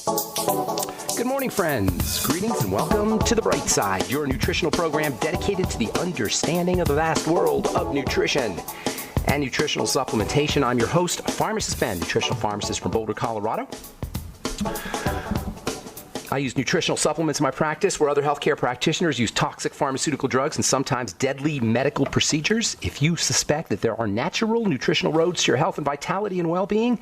Good morning, friends. Greetings and welcome to The Bright Side, your nutritional program dedicated to the understanding of the vast world of nutrition and nutritional supplementation. I'm your host, Pharmacist Ben, nutritional pharmacist from Boulder, Colorado. I use nutritional supplements in my practice where other healthcare practitioners use toxic pharmaceutical drugs and sometimes deadly medical procedures. If you suspect that there are natural nutritional roads to your health and vitality and well-being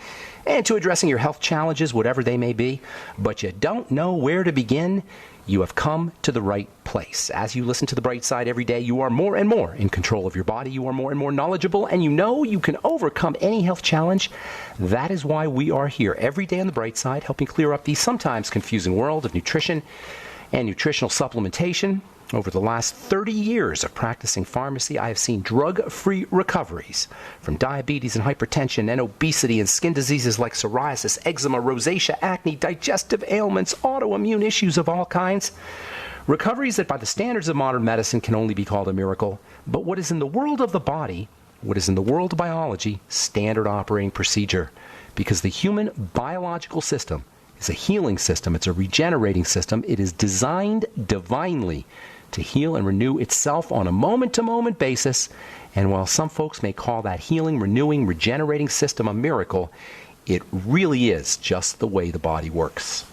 and to addressing your health challenges, whatever they may be, but you don't know where to begin, you have come to the right place. As you listen to The Bright Side every day, you are more and more in control of your body. You are more and more knowledgeable, and you know you can overcome any health challenge. That is why we are here every day on The Bright Side, helping clear up the sometimes confusing world of nutrition and nutritional supplementation. Over the last 30 years of practicing pharmacy, I have seen drug-free recoveries from diabetes and hypertension and obesity and skin diseases like psoriasis, eczema, rosacea, acne, digestive ailments, autoimmune issues of all kinds. Recoveries that by the standards of modern medicine can only be called a miracle. But what is in the world of the body, what is in the world of biology, standard operating procedure. Because the human biological system is a healing system. It's a regenerating system. It is designed divinely to heal and renew itself on a moment-to-moment basis. And while some folks may call that healing, renewing, regenerating system a miracle, it really is just the way the body works.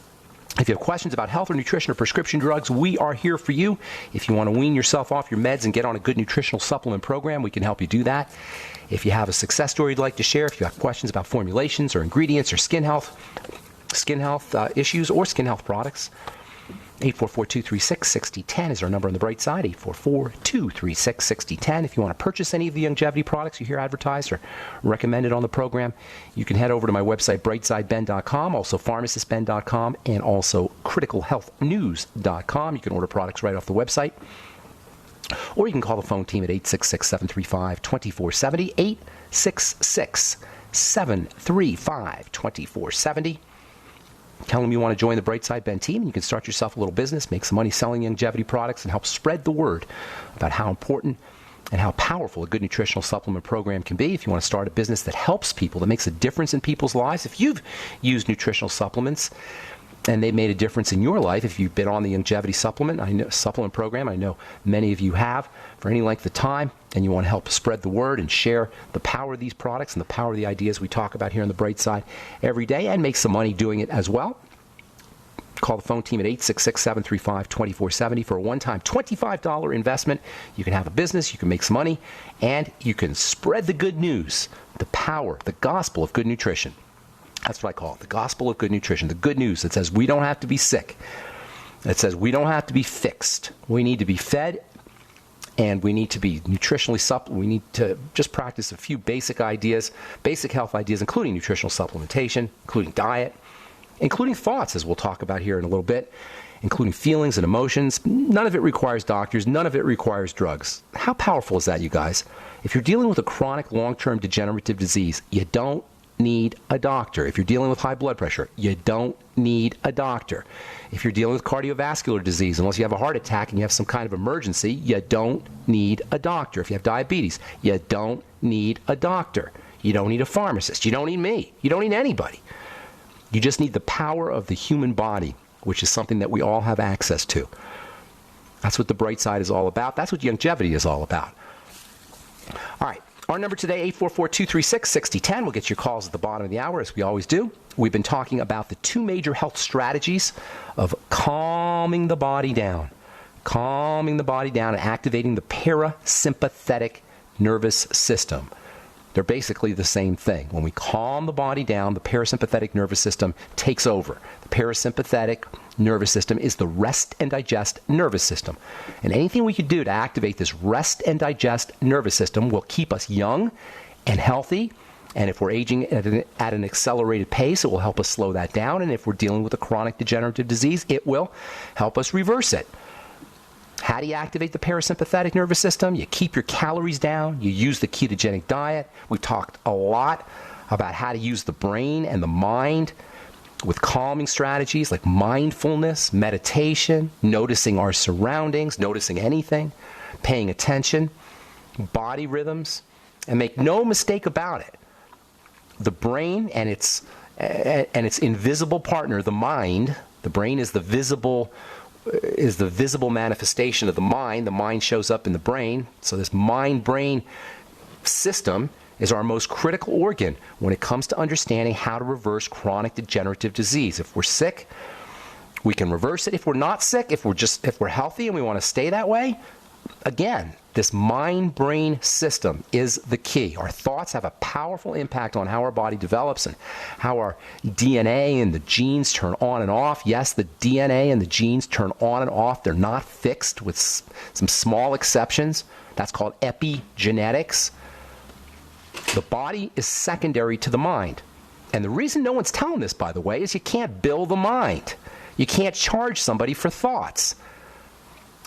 If you have questions about health or nutrition or prescription drugs, we are here for you. If you want to wean yourself off your meds and get on a good nutritional supplement program, we can help you do that. If you have a success story you'd like to share, if you have questions about formulations or ingredients or skin health issues or skin health products, 844-236-6010 is our number on the Bright Side, 844-236-6010. If you want to purchase any of the longevity products you hear advertised or recommended on the program, you can head over to my website, brightsideben.com, also pharmacistben.com, and also criticalhealthnews.com. You can order products right off the website, or you can call the phone team at 866-735-2470, 866-735-2470. Tell them you want to join the Bright Side Ben team, and you can start yourself a little business, make some money selling longevity products, and help spread the word about how important and how powerful a good nutritional supplement program can be. If you want to start a business that helps people, that makes a difference in people's lives, if you've used nutritional supplements and they made a difference in your life, if you've been on the longevity supplement program, I know many of you have for any length of time, and you want to help spread the word and share the power of these products and the power of the ideas we talk about here on the Bright Side every day, and make some money doing it as well, call the phone team at 866-735-2470 for a one-time $25 investment. You can have a business, you can make some money, and you can spread the good news, the power, the gospel of good nutrition. That's what I call it, the gospel of good nutrition, the good news that says we don't have to be sick. It says we don't have to be fixed. We need to be fed, and we need to be nutritionally supplemented. We need to just practice a few basic ideas, basic health ideas, including nutritional supplementation, including diet, including thoughts, as we'll talk about here in a little bit, including feelings and emotions. None of it requires doctors. None of it requires drugs. How powerful is that, you guys? If you're dealing with a chronic, long-term degenerative disease, you don't need a doctor. If you're dealing with high blood pressure, you don't need a doctor. If you're dealing with cardiovascular disease, unless you have a heart attack and you have some kind of emergency, you don't need a doctor. If you have diabetes, you don't need a doctor. You don't need a pharmacist. You don't need me. You don't need anybody. You just need the power of the human body, which is something that we all have access to. That's what the Bright Side is all about. That's what longevity is all about. All right. Our number today, 844-236-6010. We'll get your calls at the bottom of the hour, as we always do. We've been talking about the two major health strategies of calming the body down and activating the parasympathetic nervous system. They're basically the same thing. When we calm the body down, the parasympathetic nervous system takes over. The parasympathetic nervous system is the rest and digest nervous system. And anything we can do to activate this rest and digest nervous system will keep us young and healthy. And if we're aging at an accelerated pace, it will help us slow that down. And if we're dealing with a chronic degenerative disease, it will help us reverse it. How do you activate the parasympathetic nervous system? You keep your calories down. You use the ketogenic diet. We've talked a lot about how to use the brain and the mind with calming strategies like mindfulness, meditation, noticing our surroundings, noticing anything, paying attention, body rhythms, and make no mistake about it. The brain and its and its invisible partner, the mind. The brain is the visible manifestation of the mind. The mind shows up in the brain. So this mind-brain system is our most critical organ when it comes to understanding how to reverse chronic degenerative disease. If we're sick, we can reverse it. If we're not sick, if we're healthy and we want to stay that way, again, this mind-brain system is the key. Our thoughts have a powerful impact on how our body develops and how our DNA and the genes turn on and off. Yes, the DNA and the genes turn on and off. They're not fixed, with some small exceptions. That's called epigenetics. The body is secondary to the mind. And the reason no one's telling this, by the way, is you can't bill the mind. You can't charge somebody for thoughts.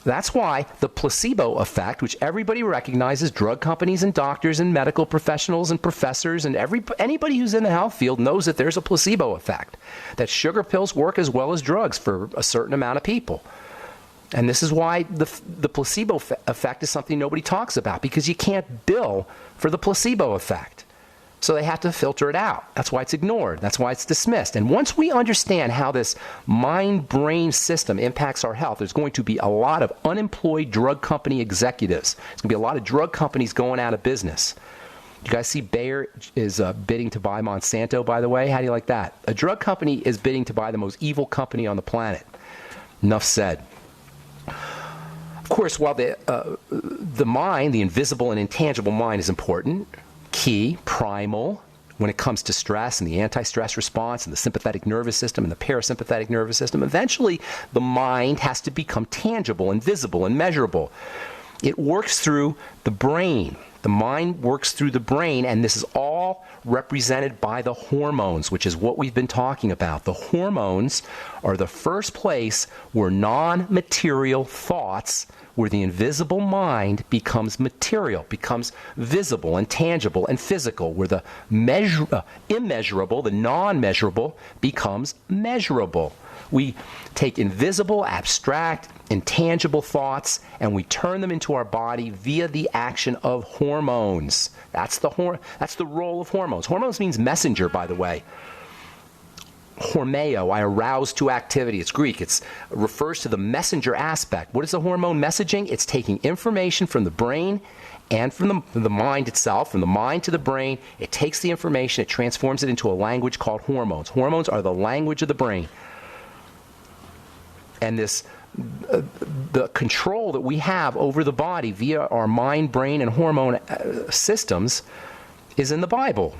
That's why the placebo effect, which everybody recognizes, drug companies and doctors and medical professionals and professors and anybody who's in the health field knows that there's a placebo effect, that sugar pills work as well as drugs for a certain amount of people. And this is why the placebo effect is something nobody talks about, because you can't bill for the placebo effect. So they have to filter it out. That's why it's ignored. That's why it's dismissed. And once we understand how this mind-brain system impacts our health, there's going to be a lot of unemployed drug company executives. There's going to be a lot of drug companies going out of business. You guys see Bayer is bidding to buy Monsanto, by the way? How do you like that? A drug company is bidding to buy the most evil company on the planet. Enough said. Of course, while the mind, the invisible and intangible mind, is important, key, primal, when it comes to stress and the anti-stress response and the sympathetic nervous system and the parasympathetic nervous system, eventually the mind has to become tangible and visible and measurable. It works through the brain. The mind works through the brain, and this is all represented by the hormones, which is what we've been talking about. The hormones are the first place where non-material thoughts, where the invisible mind becomes material, becomes visible and tangible and physical, where the immeasurable, the non-measurable, becomes measurable. We take invisible, abstract, intangible thoughts and we turn them into our body via the action of hormones. That's the role of hormones. Hormones means messenger, by the way. Hormeo, I arouse to activity. It's Greek. It refers to the messenger aspect. What is the hormone messaging? It's taking information from the brain and from the mind itself, from the mind to the brain. It takes the information, it transforms it into a language called hormones. Hormones are the language of the brain. And the control that we have over the body via our mind, brain, and hormone systems is in the Bible.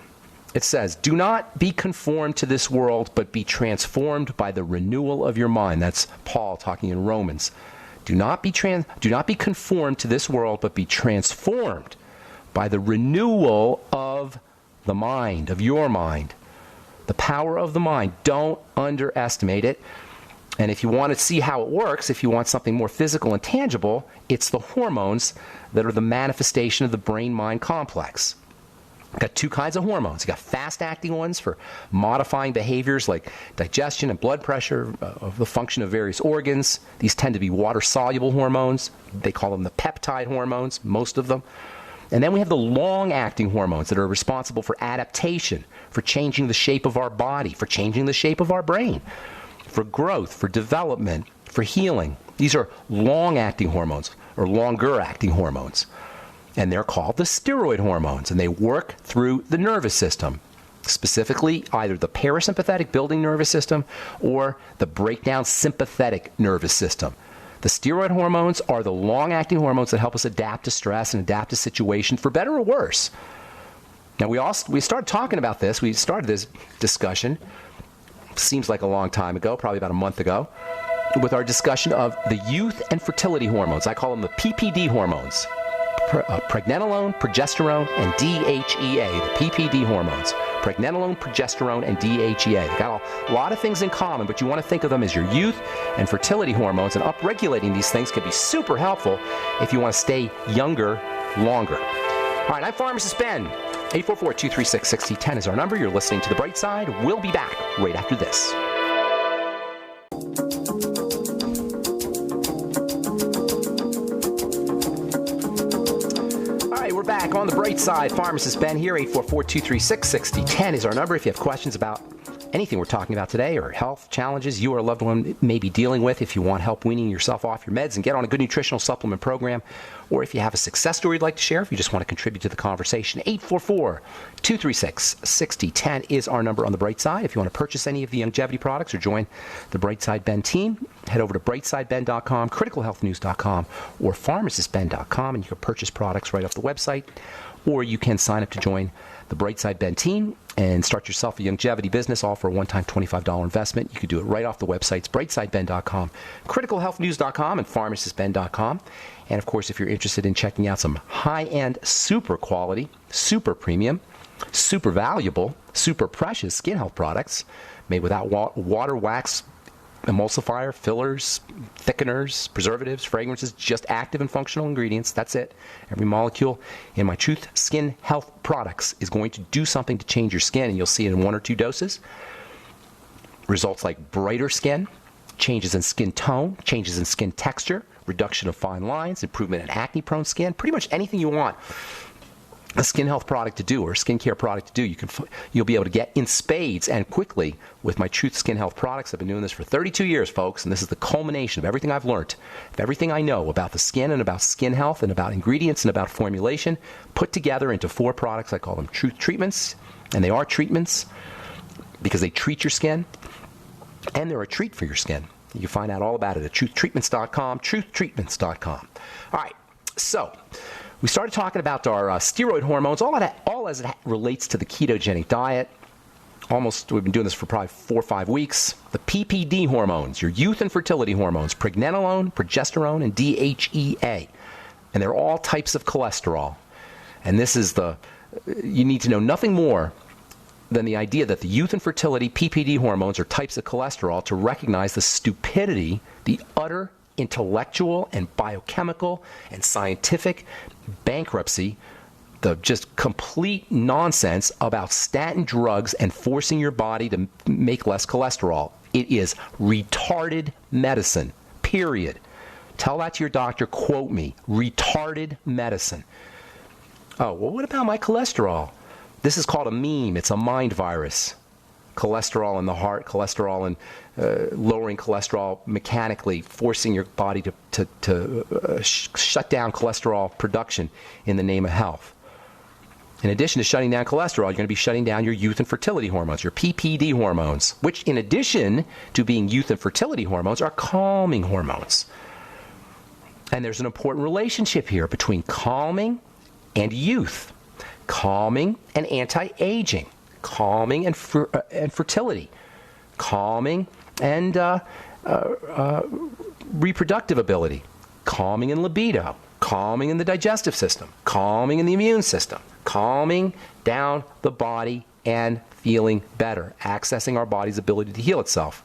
It says, do not be conformed to this world, but be transformed by the renewal of your mind. That's Paul talking in Romans. Do not be conformed to this world, but be transformed by the renewal of the mind, of your mind. The power of the mind. Don't underestimate it. And if you want to see how it works, if you want something more physical and tangible, it's the hormones that are the manifestation of the brain-mind complex. You've got two kinds of hormones. You've got fast-acting ones for modifying behaviors like digestion and blood pressure, of the function of various organs. These tend to be water-soluble hormones. They call them the peptide hormones, most of them. And then we have the long-acting hormones that are responsible for adaptation, for changing the shape of our body, for changing the shape of our brain, for growth, for development, for healing. These are long-acting hormones, or longer-acting hormones. And they're called the steroid hormones, and they work through the nervous system, specifically either the parasympathetic building nervous system or the breakdown sympathetic nervous system. The steroid hormones are the long-acting hormones that help us adapt to stress and adapt to situations for better or worse. Now, we started talking about this. We started this discussion, seems like a long time ago, probably about a month ago, with our discussion of the youth and fertility hormones. I call them the PPD hormones. Pregnenolone, progesterone, and DHEA, the PPD hormones. Pregnenolone, progesterone, and DHEA. They've got a lot of things in common, but you want to think of them as your youth and fertility hormones, and upregulating these things can be super helpful if you want to stay younger longer. All right, I'm Pharmacist Ben. 844-236-6010 is our number. You're listening to The Bright Side. We'll be back right after this. We're back on The Bright Side. Pharmacist Ben here. 844-236-6010 is our number if you have questions about anything we're talking about today or health challenges you or a loved one may be dealing with, if you want help weaning yourself off your meds and get on a good nutritional supplement program, or if you have a success story you'd like to share, if you just want to contribute to the conversation, 844-236-6010 is our number on the Bright Side. If you want to purchase any of the longevity products or join the Bright Side Ben team, head over to brightsideben.com, criticalhealthnews.com, or pharmacistben.com, and you can purchase products right off the website, or you can sign up to join the Bright Side Ben team and start yourself a longevity business, all for a one-time $25 investment. You can do it right off the websites, brightsideben.com, criticalhealthnews.com, and pharmacistben.com. And, of course, if you're interested in checking out some high-end, super quality, super premium, super valuable, super precious skin health products made without water, wax, emulsifier, fillers, thickeners, preservatives, fragrances, just active and functional ingredients. That's it. Every molecule in my Truth Skin Health products is going to do something to change your skin, and you'll see it in 1 or 2 doses. Results like brighter skin, changes in skin tone, changes in skin texture, reduction of fine lines, improvement in acne-prone skin, pretty much anything you want a skin health product to do or a skincare product to do, you'll be able to get in spades and quickly with my Truth Skin Health products. I've been doing this for 32 years, folks, and this is the culmination of everything I've learned, of everything I know about the skin and about skin health and about ingredients and about formulation, put together into 4 products. I call them Truth Treatments, and they are treatments because they treat your skin, and they're a treat for your skin. You can find out all about it at truthtreatments.com, truthtreatments.com. All right, so we started talking about our steroid hormones, all as it relates to the ketogenic diet. We've been doing this for probably 4 or 5 weeks. The PPD hormones, your youth and fertility hormones, pregnenolone, progesterone, and DHEA. And they're all types of cholesterol. And this is you need to know nothing more than the idea that the youth and fertility PPD hormones are types of cholesterol to recognize the stupidity, the utter intellectual and biochemical and scientific bankruptcy, the just complete nonsense about statin drugs and forcing your body to make less cholesterol. It is retarded medicine, period. Tell that to your doctor, quote me, retarded medicine. Oh, well, what about my cholesterol? This is called a meme. It's a mind virus. Cholesterol in the heart, cholesterol and lowering cholesterol mechanically, forcing your body to shut down cholesterol production in the name of health. In addition to shutting down cholesterol, you're going to be shutting down your youth and fertility hormones, your PPD hormones, which in addition to being youth and fertility hormones are calming hormones. And there's an important relationship here between calming and youth, calming and anti-aging, calming and fertility, calming and reproductive ability, calming in libido, calming in the digestive system, calming in the immune system, calming down the body and feeling better, accessing our body's ability to heal itself.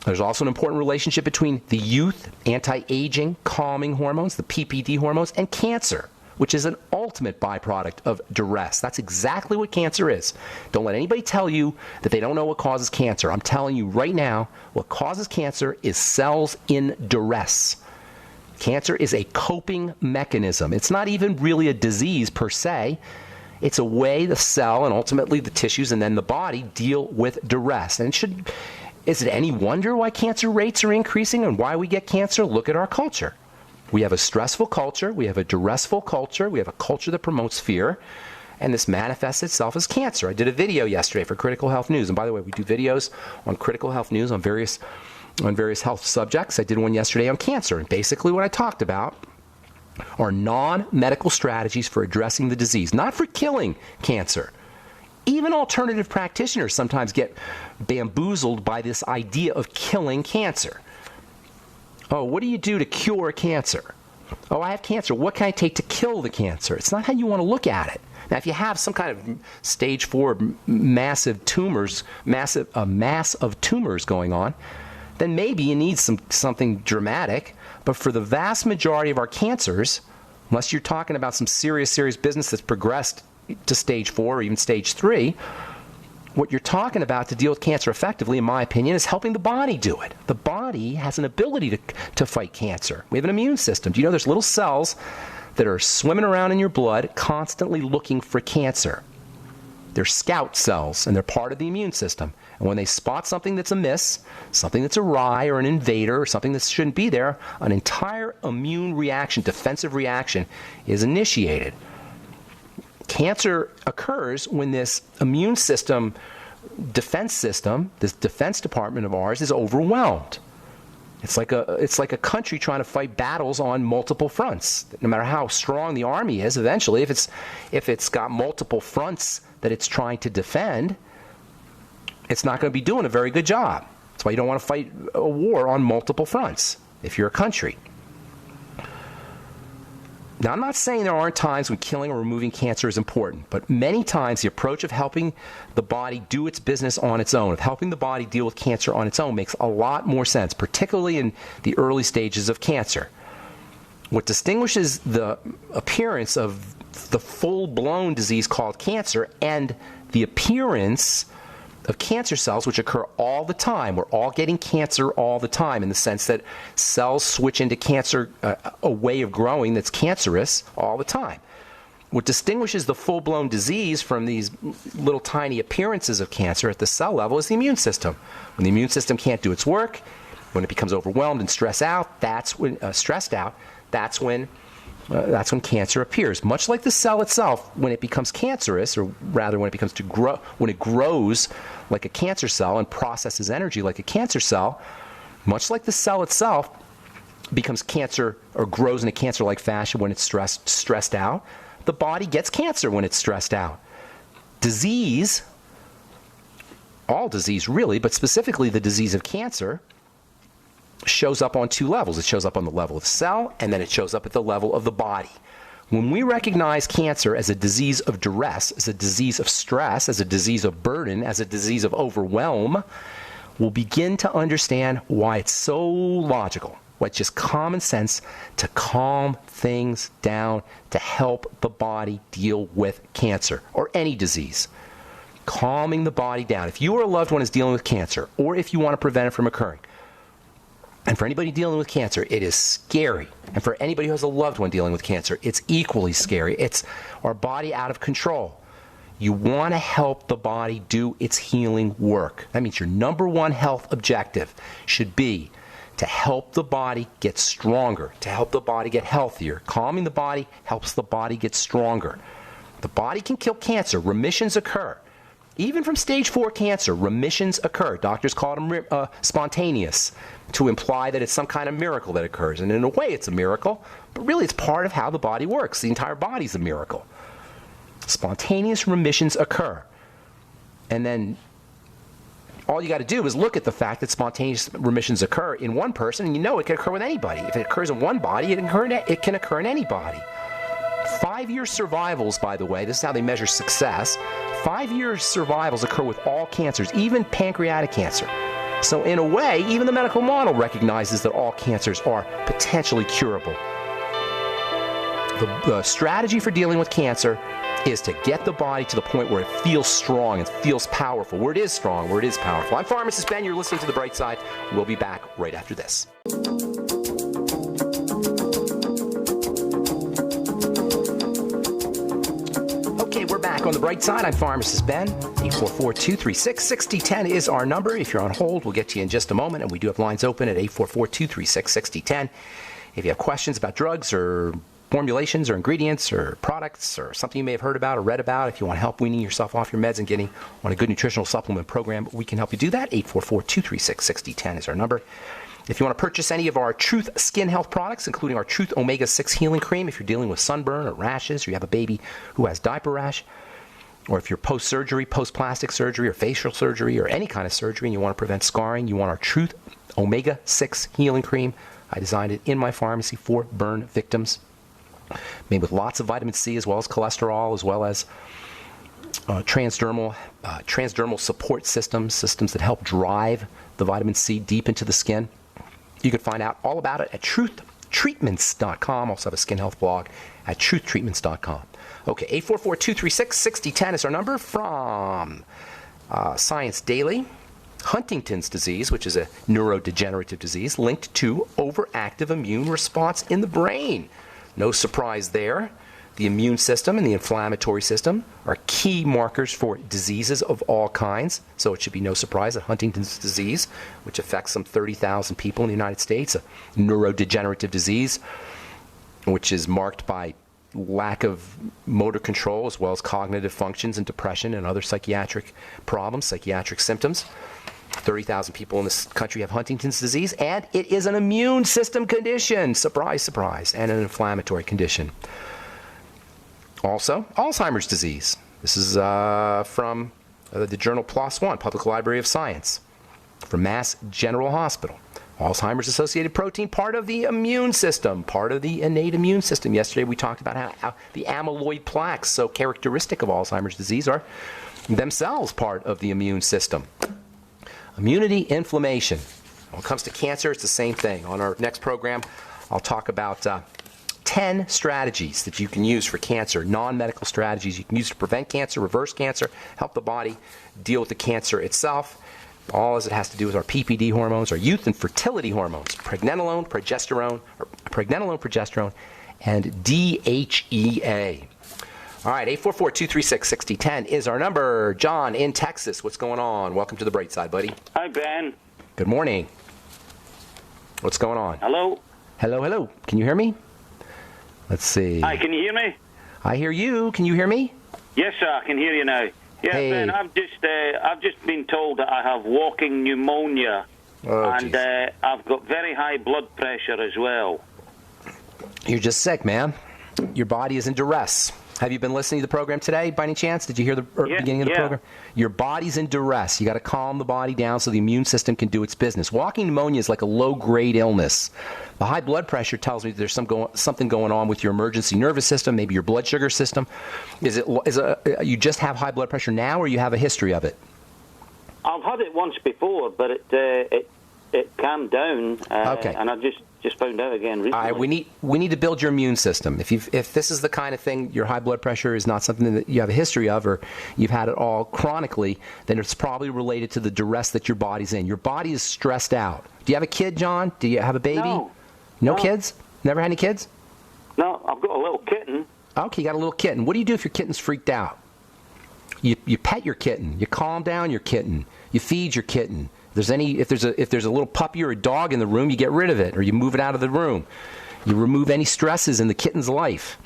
There's also an important relationship between the youth, anti-aging, calming hormones, the PPD hormones, and cancer, which is an ultimate byproduct of duress. That's exactly what cancer is. Don't let anybody tell you that they don't know what causes cancer. I'm telling you right now, what causes cancer is cells in duress. Cancer is a coping mechanism. It's not even really a disease per se. It's a way the cell and ultimately the tissues and then the body deal with duress. And is it any wonder why cancer rates are increasing and why we get cancer? Look at our culture. We have a stressful culture, we have a duressful culture, we have a culture that promotes fear, and this manifests itself as cancer. I did a video yesterday for Critical Health News, and by the way, we do videos on Critical Health News on various health subjects. I did one yesterday on cancer, and basically what I talked about are non-medical strategies for addressing the disease, not for killing cancer. Even alternative practitioners sometimes get bamboozled by this idea of killing cancer. Oh, what do you do to cure cancer? Oh, I have cancer. What can I take to kill the cancer? It's not how you want to look at it. Now, if you have some kind of stage 4 massive tumors, a mass of tumors going on, then maybe you need something dramatic. But for the vast majority of our cancers, unless you're talking about some serious business that's progressed to stage 4 or even stage 3, what you're talking about to deal with cancer effectively, in my opinion, is helping the body do it. The body has an ability to fight cancer. We have an immune system. Do you know there's little cells that are swimming around in your blood constantly looking for cancer? They're scout cells, and they're part of the immune system. And when they spot something that's amiss, something that's awry or an invader or something that shouldn't be there, an entire immune reaction, defensive reaction, is initiated. Cancer occurs when this immune system, this defense department of ours, is overwhelmed. It's like a country trying to fight battles on multiple fronts. No matter how strong the army is, eventually, if it's got multiple fronts that it's trying to defend, it's not going to be doing a very good job. That's why you don't want to fight a war on multiple fronts if you're a country. Now, I'm not saying there aren't times when killing or removing cancer is important, but many times the approach of helping the body do its business on its own, of helping the body deal with cancer on its own, makes a lot more sense, particularly in the early stages of cancer. What distinguishes the appearance of the full-blown disease called cancer and the appearance of cancer cells, which occur all the time. We're all getting cancer all the time in the sense that cells switch into cancer, a way of growing that's cancerous all the time. What distinguishes the full-blown disease from these little tiny appearances of cancer at the cell level is the immune system. When the immune system can't do its work, when it becomes overwhelmed and stressed out, that's when cancer appears. Much like the cell itself, when it becomes cancerous, or rather when it grows like a cancer cell and processes energy like a cancer cell, much like the cell itself becomes cancer or grows in a cancer-like fashion when it's stressed out, the body gets cancer when it's stressed out. Disease, all disease really, but specifically the disease of cancer, shows up on two levels. It shows up on the level of the cell, and then it shows up at the level of the body. When we recognize cancer as a disease of duress, as a disease of stress, as a disease of burden, as a disease of overwhelm, we'll begin to understand why it's so logical, why it's just common sense to calm things down to help the body deal with cancer or any disease. Calming the body down. If you or a loved one is dealing with cancer, or if you want to prevent it from occurring, and for anybody dealing with cancer, it is scary. And for anybody who has a loved one dealing with cancer, it's equally scary. It's our body out of control. You want to help the body do its healing work. That means your number one health objective should be to help the body get stronger, to help the body get healthier. Calming the body helps the body get stronger. The body can kill cancer. Remissions occur. Even from stage 4 cancer, remissions occur. Doctors call them spontaneous, to imply that it's some kind of miracle that occurs. And in a way, it's a miracle, but really it's part of how the body works. The entire body's a miracle. Spontaneous remissions occur. And then all you got to do is look at the fact that spontaneous remissions occur in one person, and you know it can occur with anybody. If it occurs in one body, it can occur in any body. 5-year survivals, by the way, this is how they measure success. 5-year survivals occur with all cancers, even pancreatic cancer. So in a way, even the medical model recognizes that all cancers are potentially curable. The strategy for dealing with cancer is to get the body to the point where it feels strong and feels powerful, where it is strong, where it is powerful. I'm Pharmacist Ben. You're listening to The Bright Side. We'll be back right after this. We're back on The Bright Side. I'm Pharmacist Ben. 844-236-6010 is our number. If you're on hold, we'll get to you in just a moment, and we do have lines open at 844-236-6010. If you have questions about drugs or formulations or ingredients or products or something you may have heard about or read about, if you want help weaning yourself off your meds and getting on a good nutritional supplement program, we can help you do that. 844-236-6010 is our number. If you want to purchase any of our Truth Skin Health products, including our Truth Omega-6 Healing Cream, if you're dealing with sunburn or rashes, or you have a baby who has diaper rash, or if you're post-surgery, post-plastic surgery, or facial surgery, or any kind of surgery, and you want to prevent scarring, you want our Truth Omega-6 Healing Cream. I designed it in my pharmacy for burn victims, made with lots of vitamin C, as well as cholesterol, as well as transdermal support systems that help drive the vitamin C deep into the skin. You can find out all about it at truthtreatments.com. Also have a skin health blog at truthtreatments.com. Okay, 844-236-6010 is our number. From Science Daily. Huntington's disease, which is a neurodegenerative disease linked to overactive immune response in the brain. No surprise there. The immune system and the inflammatory system are key markers for diseases of all kinds. So it should be no surprise that Huntington's disease, which affects some 30,000 people in the United States, a neurodegenerative disease, which is marked by lack of motor control as well as cognitive functions and depression and other psychiatric problems, psychiatric symptoms. 30,000 people in this country have Huntington's disease, and it is an immune system condition. Surprise, surprise, and an inflammatory condition. Also, Alzheimer's disease. This is from the journal PLOS ONE, Public Library of Science, from Mass General Hospital. Alzheimer's associated protein, part of the immune system, part of the innate immune system. Yesterday we talked about how the amyloid plaques, so characteristic of Alzheimer's disease, are themselves part of the immune system. Immunity, inflammation. When it comes to cancer, it's the same thing. On our next program, I'll talk about 10 strategies that you can use for cancer, non-medical strategies you can use to prevent cancer, reverse cancer, help the body deal with the cancer itself. All as it has to do with our PPD hormones, our youth and fertility hormones, pregnenolone, progesterone, and DHEA. All right, 844-236-6010 is our number. John in Texas, what's going on? Welcome to the Bright Side, buddy. Hi, Ben. Good morning. What's going on? Hello? Hello, hello. Can you hear me? Let's see. Hi, can you hear me? I hear you. Can you hear me? Yes, sir, I can hear you now. Yeah, hey. Ben, I've just been told that I have walking pneumonia, and I've got very high blood pressure as well. You're just sick, man. Your body is in duress. Have you been listening to the program today, by any chance? Did you hear the beginning of the program? Your body's in duress. You got to calm the body down so the immune system can do its business. Walking pneumonia is like a low-grade illness. The high blood pressure tells me there's something going on with your emergency nervous system, maybe your blood sugar system. You just have high blood pressure now, or you have a history of it? I've had it once before, but it calmed down, and I just found out again recently. All right, we need to build your immune system. If this is the kind of thing, your high blood pressure is not something that you have a history of, or you've had it all chronically, then it's probably related to the duress that your body's in. Your body is stressed out. Do you have a kid, John? Do you have a baby? No kids? Never had any kids? No, I've got a little kitten. Okay, you got a little kitten. What do you do if your kitten's freaked out? You pet your kitten. You calm down your kitten. You feed your kitten. If there's a little puppy or a dog in the room, you get rid of it, or you move it out of the room. You remove any stresses in the kitten's life.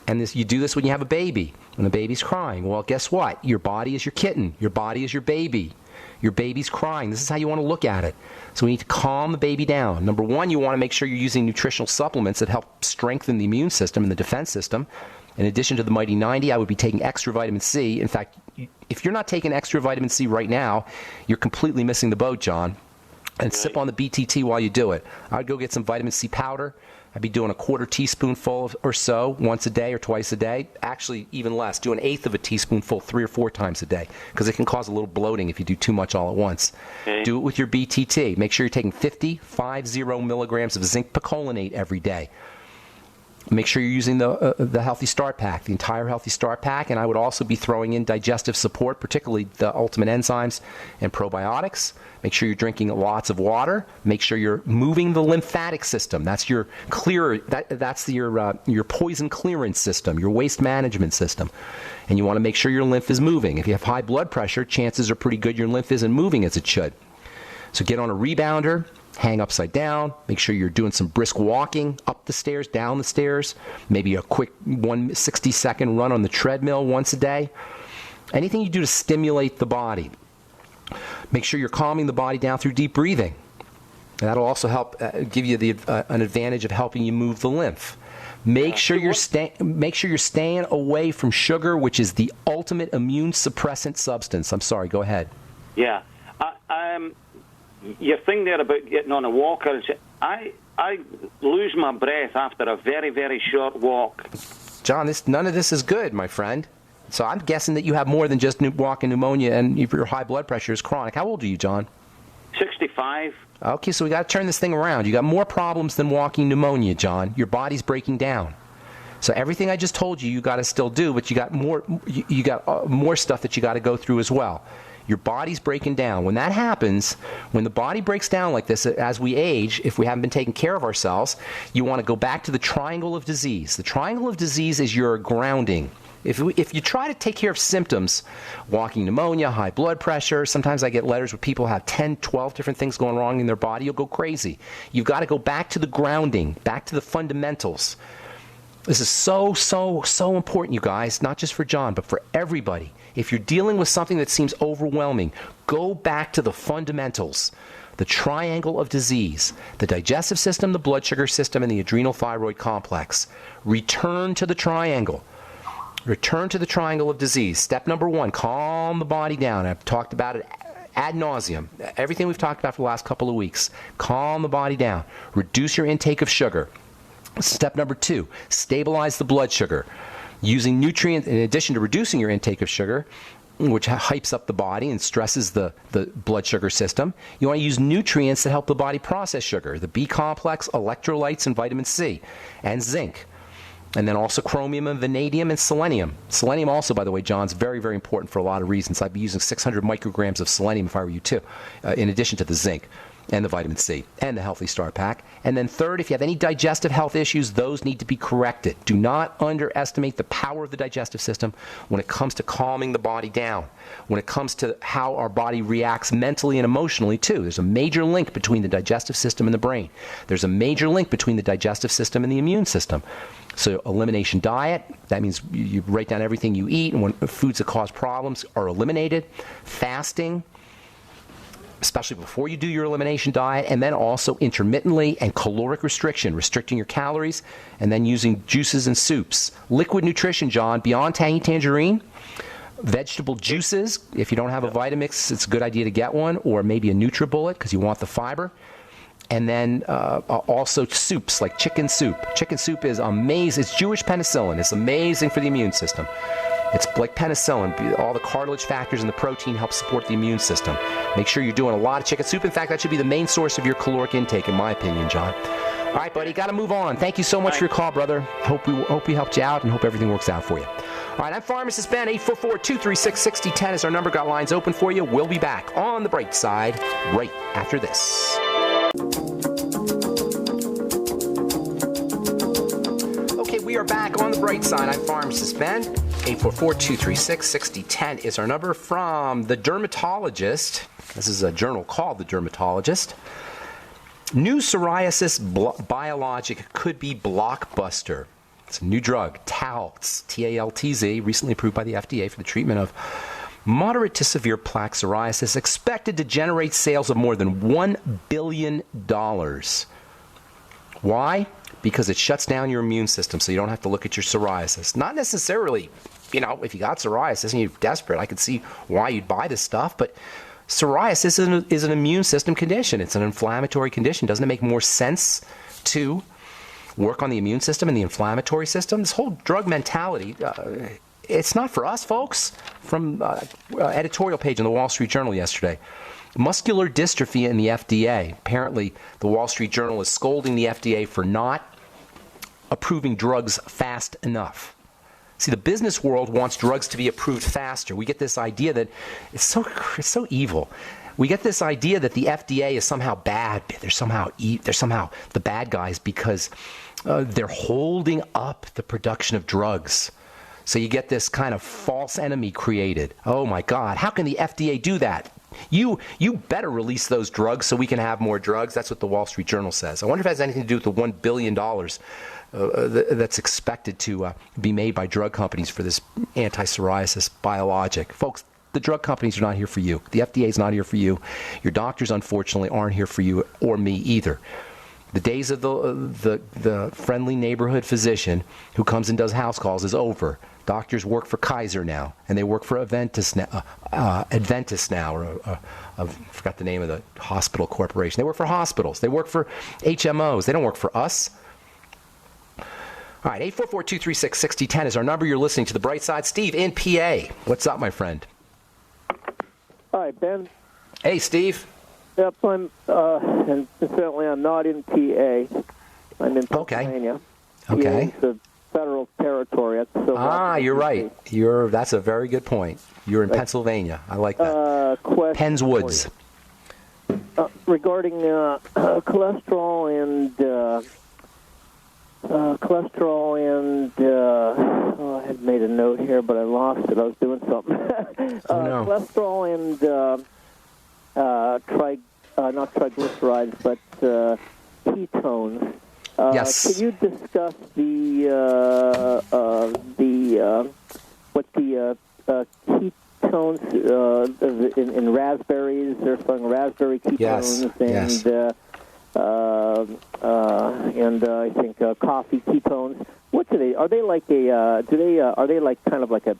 And you do this when you have a baby, when the baby's crying. Well, guess what? Your body is your kitten. Your body is your baby. Your baby's crying. This is how you want to look at it. So we need to calm the baby down. Number one, you want to make sure you're using nutritional supplements that help strengthen the immune system and the defense system. In addition to the Mighty 90, I would be taking extra vitamin C. In fact, if you're not taking extra vitamin C right now, you're completely missing the boat, John. And sip on the BTT while you do it. I'd go get some vitamin C powder. I'd be doing a quarter teaspoonful or so once a day or twice a day. Actually, even less. Do an eighth of a teaspoonful 3 or 4 times a day, because it can cause a little bloating if you do too much all at once. Okay. Do it with your BTT. Make sure you're taking 50 milligrams of zinc picolinate every day. Make sure you're using the Healthy Start Pack, the entire Healthy Start Pack, and I would also be throwing in digestive support, particularly the Ultimate Enzymes and probiotics. Make sure you're drinking lots of water. Make sure you're moving the lymphatic system. That's your your poison clearance system, your waste management system. And you want to make sure your lymph is moving. If you have high blood pressure, chances are pretty good your lymph isn't moving as it should. So get on a rebounder. Hang upside down. Make sure you're doing some brisk walking up the stairs, down the stairs. Maybe a quick 60-second run on the treadmill once a day. Anything you do to stimulate the body. Make sure you're calming the body down through deep breathing. That'll also help give you an advantage of helping you move the lymph. Make sure you're staying away from sugar, which is the ultimate immune suppressant substance. I'm sorry. Go ahead. Yeah. Your thing there about getting on a walker, I lose my breath after a very, very short walk. John, none of this is good, my friend. So I'm guessing that you have more than just walking pneumonia, and your high blood pressure is chronic. How old are you, John? 65. Okay, so we got to turn this thing around. You got more problems than walking pneumonia, John. Your body's breaking down. So everything I just told you, you got to still do, but you got more. You got more stuff that you got to go through as well. Your body's breaking down. When that happens, when the body breaks down like this, as we age, if we haven't been taking care of ourselves, you want to go back to the triangle of disease. The triangle of disease is your grounding. If you try to take care of symptoms, walking pneumonia, high blood pressure, sometimes I get letters where people have 10, 12 different things going wrong in their body, you'll go crazy. You've got to go back to the grounding, back to the fundamentals. This is so, so, so important, you guys, not just for John, but for everybody. If you're dealing with something that seems overwhelming, go back to the fundamentals. The triangle of disease, the digestive system, the blood sugar system, and the adrenal thyroid complex. Return to the triangle. Return to the triangle of disease. Step number 1, calm the body down. I've talked about it ad nauseum. Everything we've talked about for the last couple of weeks. Calm the body down. Reduce your intake of sugar. Step number 2, stabilize the blood sugar. Using nutrients, in addition to reducing your intake of sugar, which hypes up the body and stresses the blood sugar system, you want to use nutrients that help the body process sugar. The B complex, electrolytes, and vitamin C, and zinc. And then also chromium and vanadium and selenium. Selenium also, by the way, John's very, very important for a lot of reasons. I'd be using 600 micrograms of selenium if I were you too, in addition to the zinc and the vitamin C and the Healthy Start Pack. And then third, if you have any digestive health issues, those need to be corrected. Do not underestimate the power of the digestive system when it comes to calming the body down, when it comes to how our body reacts mentally and emotionally too. There's a major link between the digestive system and the brain. There's a major link between the digestive system and the immune system. So elimination diet, that means you write down everything you eat and when foods that cause problems are eliminated. Fasting, especially before you do your elimination diet, and then also intermittently and caloric restriction, restricting your calories, and then using juices and soups. Liquid nutrition, John, beyond tangy tangerine, vegetable juices. If you don't have a Vitamix, it's a good idea to get one, or maybe a NutriBullet because you want the fiber. And then also soups, like chicken soup. Chicken soup is amazing. It's Jewish penicillin. It's amazing for the immune system. It's like penicillin. All the cartilage factors and the protein help support the immune system. Make sure you're doing a lot of chicken soup. In fact, that should be the main source of your caloric intake, in my opinion, John. All right, buddy, got to move on. Thank you so much for your call, brother. Hope we helped you out and hope everything works out for you. All right, I'm Pharmacist Ben. 844-236-6010 is our number. Got lines open for you. We'll be back on the bright side right after this. Okay, we are back on the bright side. I'm Pharmacist Ben. 844-236-6010 is our number from The Dermatologist. This is a journal called The Dermatologist. New psoriasis biologic could be blockbuster. It's a new drug, Taltz, T-A-L-T-Z, recently approved by the FDA for the treatment of moderate to severe plaque psoriasis, expected to generate sales of more than $1 billion. Why? Because it shuts down your immune system so you don't have to look at your psoriasis. Not necessarily, if you got psoriasis and you're desperate, I could see why you'd buy this stuff, but psoriasis is an immune system condition. It's an inflammatory condition. Doesn't it make more sense to work on the immune system and the inflammatory system? This whole drug mentality, it's not for us, folks. From editorial page in the Wall Street Journal yesterday. Muscular dystrophy in the FDA. Apparently, the Wall Street Journal is scolding the FDA for not approving drugs fast enough. See, the business world wants drugs to be approved faster. We get this idea that it's so evil. We get this idea that the FDA is somehow bad. They're somehow the bad guys because they're holding up the production of drugs. So you get this kind of false enemy created. Oh my God, how can the FDA do that? You better release those drugs so we can have more drugs. That's what the Wall Street Journal says. I wonder if it has anything to do with the $1 billion that's expected to be made by drug companies for this anti-psoriasis biologic. Folks, the drug companies are not here for you. The FDA is not here for you. Your doctors, unfortunately, aren't here for you or me either. The days of the friendly neighborhood physician who comes and does house calls is over. Doctors work for Kaiser now, and they work for Adventist now, I forgot the name of the hospital corporation. They work for hospitals. They work for HMOs. They don't work for us. All right, 844-236-6010 is our number. You're listening to The Bright Side. Steve in PA. What's up, my friend? Hi, Ben. Hey, Steve. Yep, and certainly I'm not in PA. I'm in Pennsylvania. Okay. PA is federal territory. That's you're right. That's a very good point. You're in Pennsylvania. I like that. Penn's Woods. Regarding cholesterol and I had made a note here, but I lost it. I was doing something. Oh, no. Cholesterol and not triglycerides, but ketones. Yes. Can you discuss what the ketones in raspberries? They're showing raspberry ketones and I think coffee ketones. What do they? Are they like are they like kind of like a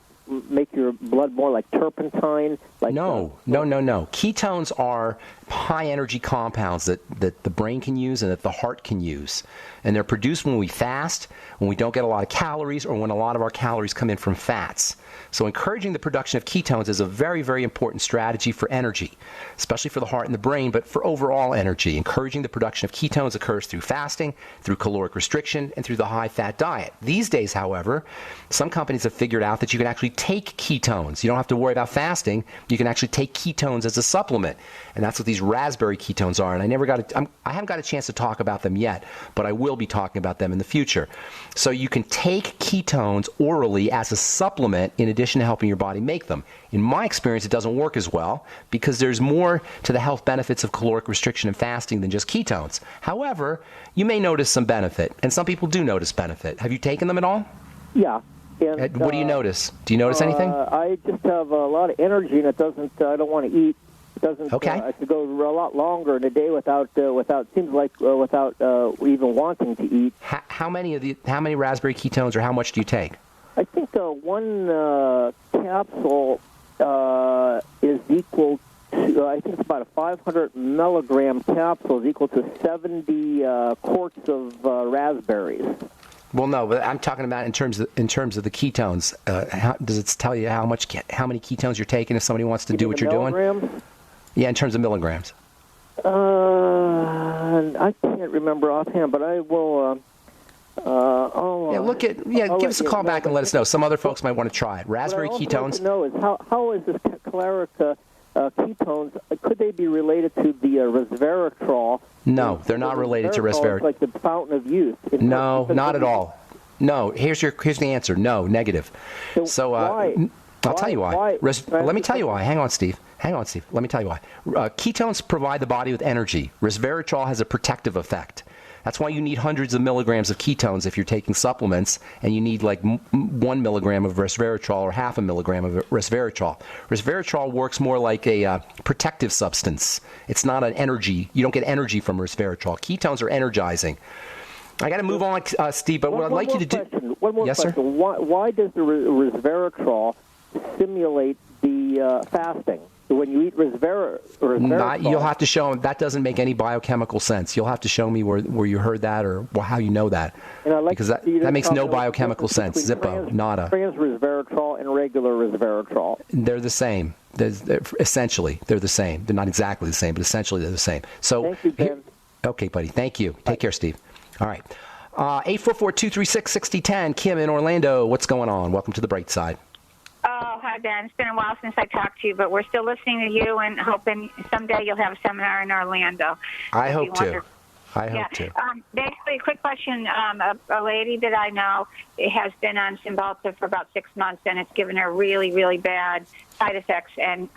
make your blood more like turpentine? No. Ketones are high-energy compounds that the brain can use and that the heart can use. And they're produced when we fast, when we don't get a lot of calories, or when a lot of our calories come in from fats. So encouraging the production of ketones is a very, very important strategy for energy, especially for the heart and the brain, but for overall energy. Encouraging the production of ketones occurs through fasting, through caloric restriction, and through the high-fat diet. These days, however, some companies have figured out that you can actually take ketones. You don't have to worry about fasting. You can actually take ketones as a supplement. And that's what these raspberry ketones are. And I haven't got a chance to talk about them yet, but I will be talking about them in the future. So you can take ketones orally as a supplement in addition to helping your body make them. In my experience, it doesn't work as well because there's more to the health benefits of caloric restriction and fasting than just ketones. However, you may notice some benefit, and some people do notice benefit. Have you taken them at all? Yeah. And, what do you notice? Do you notice anything? I just have a lot of energy, and I don't want to eat. It doesn't. Okay. I could go a lot longer in a day without even wanting to eat. How many raspberry ketones, or how much do you take? I think one capsule is equal to. I think it's about a 500 milligram capsule is equal to 70 quarts of raspberries. Well, no, but I'm talking about in terms of the ketones. Does it tell you how many ketones you're taking if somebody wants to do what you're doing? Yeah, in terms of milligrams. I can't remember offhand, but I will. Give us a call back and let us know. Some other folks might want to try it. Raspberry ketones. What I'd like to know is how is this caloric ketones? Could they be related to the resveratrol? No, they're not related to resveratrol. It's like the fountain of youth. No, not at all. No, here's the answer. No, negative. So why? I'll tell you why. Let me tell you why. Hang on, Steve. Let me tell you why. Ketones provide the body with energy. Resveratrol has a protective effect. That's why you need hundreds of milligrams of ketones if you're taking supplements, and you need like 1 milligram of resveratrol or half a milligram of resveratrol. Resveratrol works more like a protective substance. It's not an energy. You don't get energy from resveratrol. Ketones are energizing. I got to move on, Steve, but what I'd like you to do... One more question. Sir? Why does the resveratrol stimulate the fasting? When you eat resveratrol... You'll have to show them. That doesn't make any biochemical sense. You'll have to show me where you heard that or how you know that. Because that makes no biochemical sense. Zippo, nada. Trans resveratrol and regular resveratrol. They're the same. Essentially, they're the same. They're not exactly the same, but essentially they're the same. So, thank you, Ben. Okay, buddy. Thank you. Take care, Steve. All right. 844-236-6010. Kim in Orlando. What's going on? Welcome to the Bright Side. Oh, hi, Ben. It's been a while since I talked to you, but we're still listening to you and hoping someday you'll have a seminar in Orlando. I hope to. Basically, a quick question. A lady that I know has been on Cymbalta for about 6 months, and it's given her really, really bad side effects, and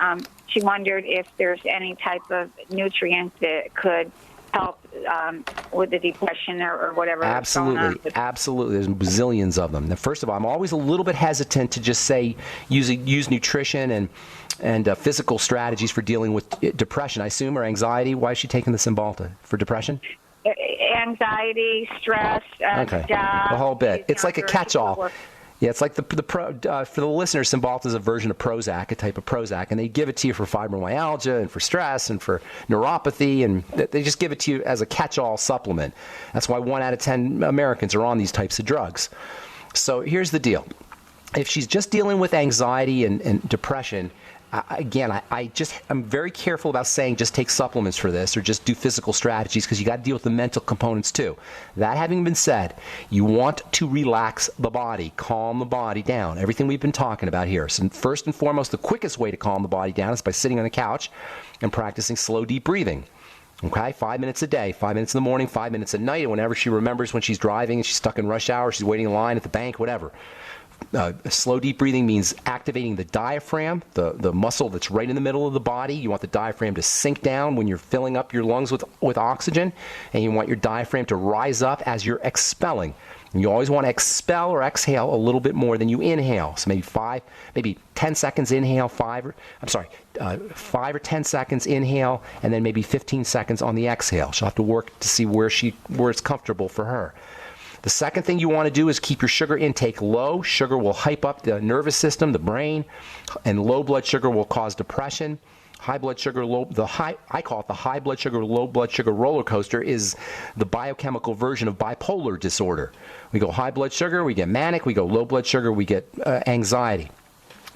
she wondered if there's any type of nutrient that could help with the depression or whatever. Absolutely. There's bazillions of them. Now, first of all, I'm always a little bit hesitant to just say use nutrition and physical strategies for dealing with depression, I assume, or anxiety. Why is she taking the Cymbalta? For depression? Anxiety, stress, okay. Job, the whole bit. It's like a catch-all. Yeah, it's like for the listeners, Cymbalta is a version of Prozac, a type of Prozac, and they give it to you for fibromyalgia and for stress and for neuropathy, and they just give it to you as a catch-all supplement. That's why 1 out of 10 Americans are on these types of drugs. So here's the deal. If she's just dealing with anxiety and depression, I'm very careful about saying just take supplements for this or just do physical strategies, because you got to deal with the mental components too. That having been said, you want to relax the body, calm the body down. Everything we've been talking about here. So first and foremost, the quickest way to calm the body down is by sitting on the couch and practicing slow, deep breathing. Okay, 5 minutes a day, 5 minutes in the morning, 5 minutes at night, and whenever she remembers, when she's driving and she's stuck in rush hour, she's waiting in line at the bank, whatever. Slow, deep breathing means activating the diaphragm, the muscle that's right in the middle of the body. You want the diaphragm to sink down when you're filling up your lungs with oxygen, and you want your diaphragm to rise up as you're expelling. And you always want to expel or exhale a little bit more than you inhale. So maybe 10 seconds inhale, 5 or 10 seconds inhale, and then maybe 15 seconds on the exhale. She'll have to work to see where it's comfortable for her. The second thing you want to do is keep your sugar intake low. Sugar will hype up the nervous system, the brain, and low blood sugar will cause depression. High blood sugar, I call it the high blood sugar, low blood sugar roller coaster, is the biochemical version of bipolar disorder. We go high blood sugar, we get manic. We go low blood sugar, we get anxiety.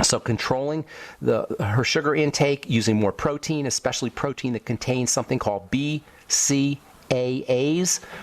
So controlling her sugar intake, using more protein, especially protein that contains something called BCAAs,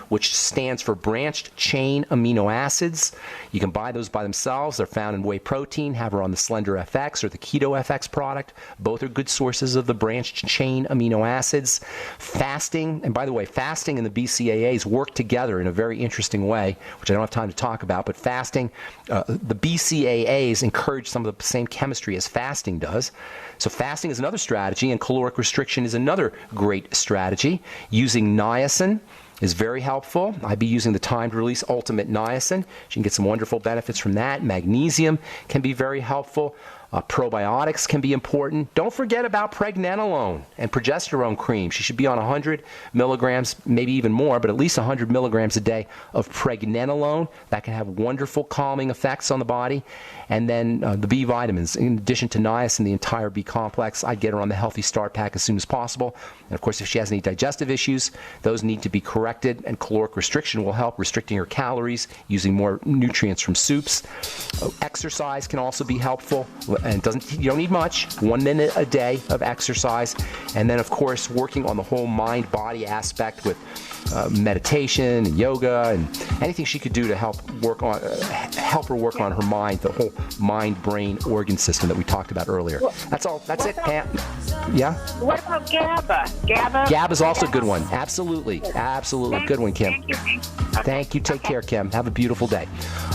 which stands for branched chain amino acids. You can buy those by themselves. They're found in whey protein. Have her on the Slender FX or the Keto FX product. Both are good sources of the branched chain amino acids. Fasting, and by the way, fasting and the BCAAs work together in a very interesting way, which I don't have time to talk about, but fasting, the BCAAs encourage some of the same chemistry as fasting does. So fasting is another strategy, and caloric restriction is another great strategy. Using niacin is very helpful. I'd be using the timed release ultimate niacin. You can get some wonderful benefits from that. Magnesium can be very helpful. Probiotics can be important. Don't forget about pregnenolone and progesterone cream. She should be on 100 milligrams, maybe even more, but at least 100 milligrams a day of pregnenolone. That can have wonderful calming effects on the body. And then the B vitamins, in addition to niacin, the entire B complex. I'd get her on the Healthy Start Pack as soon as possible. And of course, if she has any digestive issues, those need to be corrected, and caloric restriction will help, restricting her calories, using more nutrients from soups. Exercise can also be helpful, and you don't need much. 1 minute a day of exercise. And then, of course, working on the whole mind-body aspect with meditation and yoga and anything she could do to help her work on her mind, the whole mind-brain organ system that we talked about earlier. That's all. That's it. Yeah? What about GABA? GABA's also a good one. Absolutely. Good one, Kim. Thank you. Take care, Kim. Have a beautiful day.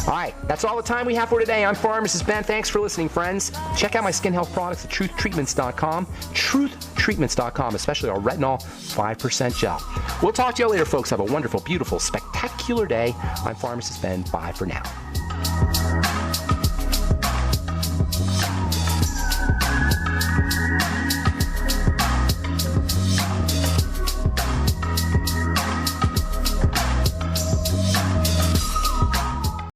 All right. That's all the time we have for today. I'm Pharmacist Ben. Thanks for listening, friends. Check out my skin health products at truthtreatments.com. Truthtreatments.com, especially our retinol 5% gel. We'll talk to you later, folks. Have a wonderful, beautiful, spectacular day. I'm Pharmacist Ben. Bye for now.